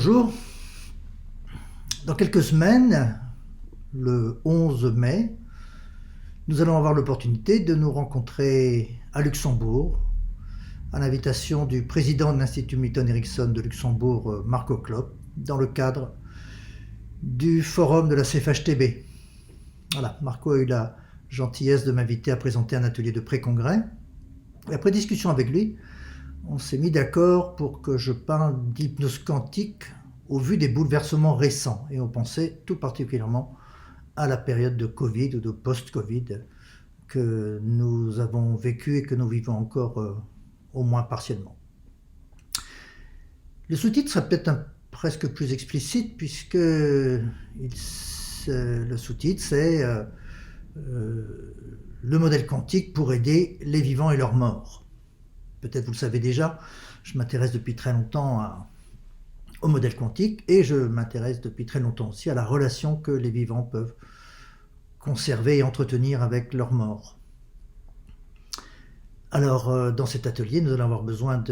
Bonjour, dans quelques semaines, le 11 mai, nous allons avoir l'opportunité de nous rencontrer à Luxembourg, à l'invitation du président de l'Institut Milton Erickson de Luxembourg, Marco Klopp, dans le cadre du forum de la CFHTB. Voilà, Marco a eu la gentillesse de m'inviter à présenter un atelier de pré-congrès. Et après discussion avec lui, on s'est mis d'accord pour que je parle d'hypnose quantique au vu des bouleversements récents. Et on pensait tout particulièrement à la période de Covid ou de post-Covid que nous avons vécu et que nous vivons encore au moins partiellement. Le sous-titre serait peut-être presque plus explicite puisque le sous-titre c'est le modèle quantique pour aider les vivants et leurs morts. Peut-être vous le savez déjà, je m'intéresse depuis très longtemps au modèle quantique et je m'intéresse depuis très longtemps aussi à la relation que les vivants peuvent conserver et entretenir avec leurs morts. Alors dans cet atelier, nous allons avoir besoin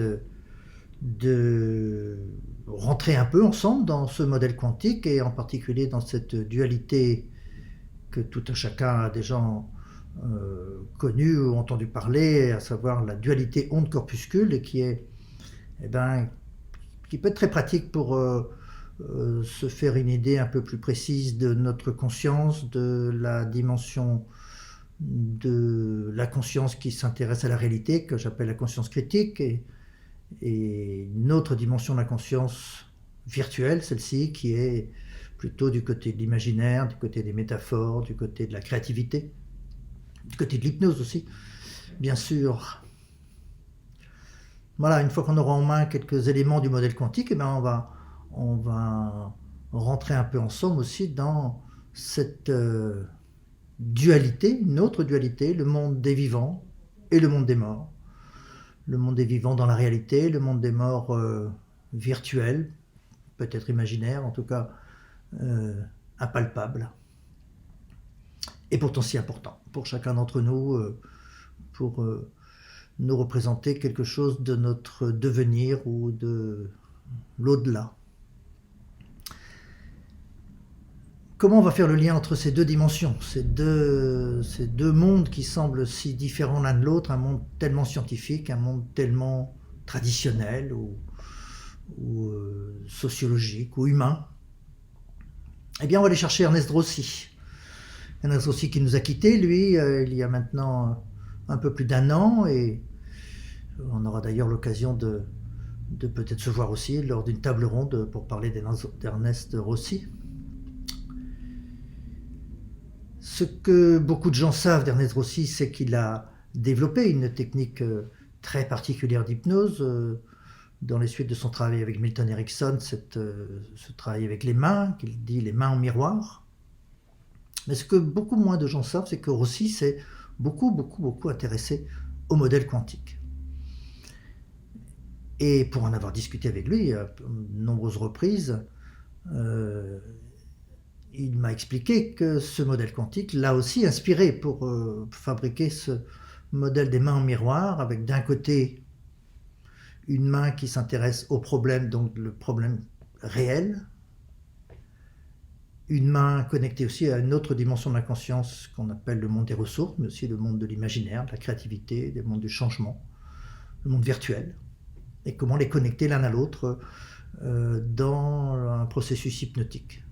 de rentrer un peu ensemble dans ce modèle quantique et en particulier dans cette dualité que tout un chacun a déjà connu ou entendu parler, à savoir la dualité onde-corpuscule, et qui est, qui peut être très pratique pour se faire une idée un peu plus précise de notre conscience, de la dimension de la conscience qui s'intéresse à la réalité, que j'appelle la conscience critique, et une autre dimension de la conscience virtuelle, celle-ci, qui est plutôt du côté de l'imaginaire, du côté des métaphores, du côté de la créativité, du côté de l'hypnose aussi, bien sûr. Voilà, une fois qu'on aura en main quelques éléments du modèle quantique, on va rentrer un peu ensemble aussi dans cette dualité, une autre dualité, le monde des vivants et le monde des morts. Le monde des vivants dans la réalité, le monde des morts virtuel, peut-être imaginaire, en tout cas impalpable. Et pourtant si important pour chacun d'entre nous, pour nous représenter quelque chose de notre devenir ou de l'au-delà. Comment on va faire le lien entre ces deux dimensions, ces deux mondes qui semblent si différents l'un de l'autre, un monde tellement scientifique, un monde tellement traditionnel ou sociologique ou humain? Eh bien, on va aller chercher Ernest Rossi. Ernest Rossi qui nous a quittés, lui, il y a maintenant un peu plus d'un an, et on aura d'ailleurs l'occasion de peut-être se voir aussi lors d'une table ronde pour parler d'Ernest Rossi. Ce que beaucoup de gens savent d'Ernest Rossi, c'est qu'il a développé une technique très particulière d'hypnose dans les suites de son travail avec Milton Erickson, ce travail avec les mains, qu'il dit les mains en miroir. Mais ce que beaucoup moins de gens savent, c'est que Rossi s'est beaucoup intéressé au modèle quantique. Et pour en avoir discuté avec lui à de nombreuses reprises, il m'a expliqué que ce modèle quantique l'a aussi inspiré pour fabriquer ce modèle des mains en miroir, avec d'un côté une main qui s'intéresse au problème, donc le problème réel, une main connectée aussi à une autre dimension de la conscience qu'on appelle le monde des ressources, mais aussi le monde de l'imaginaire, de la créativité, le monde du changement, le monde virtuel, et comment les connecter l'un à l'autre dans un processus hypnotique.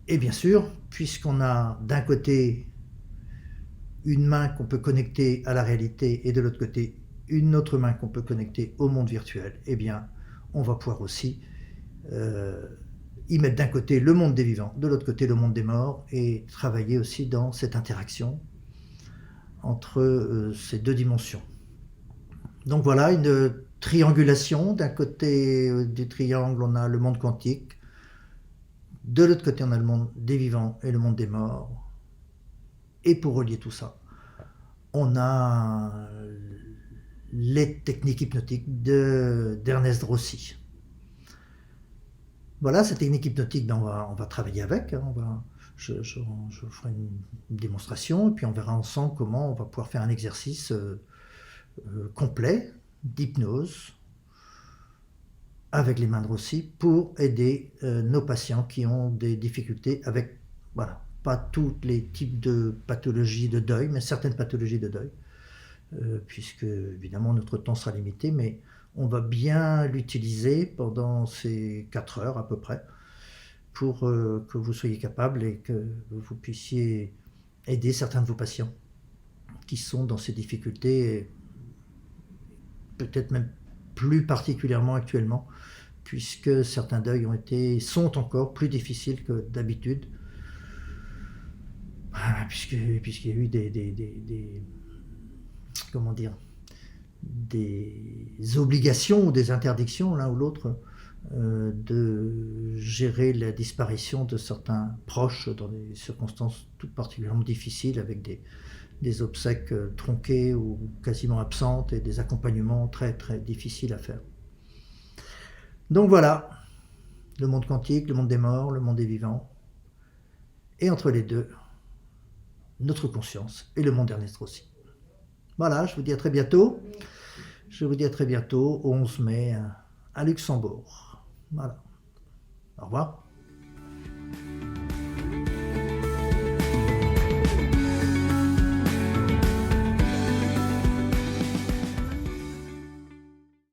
Et bien sûr, puisqu'on a d'un côté une main qu'on peut connecter à la réalité et de l'autre côté une autre main qu'on peut connecter au monde virtuel, eh bien on va pouvoir aussi y mettre d'un côté le monde des vivants, de l'autre côté le monde des morts, et travailler aussi dans cette interaction entre ces deux dimensions. Donc voilà, une triangulation. D'un côté du triangle, on a le monde quantique. De l'autre côté, on a le monde des vivants et le monde des morts. Et pour relier tout ça, on a les techniques hypnotiques d'Ernest Rossi. Voilà, cette technique hypnotique, on va travailler avec. Je ferai une démonstration, et puis on verra ensemble comment on va pouvoir faire un exercice complet d'hypnose avec les mains de Rossi pour aider nos patients qui ont des difficultés avec, voilà, pas tous les types de pathologies de deuil, mais certaines pathologies de deuil, puisque évidemment notre temps sera limité, mais on va bien l'utiliser pendant ces 4 heures à peu près pour que vous soyez capable et que vous puissiez aider certains de vos patients qui sont dans ces difficultés, peut-être même plus particulièrement actuellement, puisque certains deuils sont encore plus difficiles que d'habitude, puisqu'il y a eu comment dire, des obligations ou des interdictions, l'un ou l'autre, de gérer la disparition de certains proches dans des circonstances tout particulièrement difficiles, avec des obsèques tronquées ou quasiment absentes et des accompagnements très très difficiles à faire. Donc voilà, le monde quantique, le monde des morts, le monde des vivants, et entre les deux, notre conscience et le monde d'Ernest Rossi. Voilà, je vous dis à très bientôt. Je vous dis à très bientôt, au 11 mai, à Luxembourg. Voilà. Au revoir.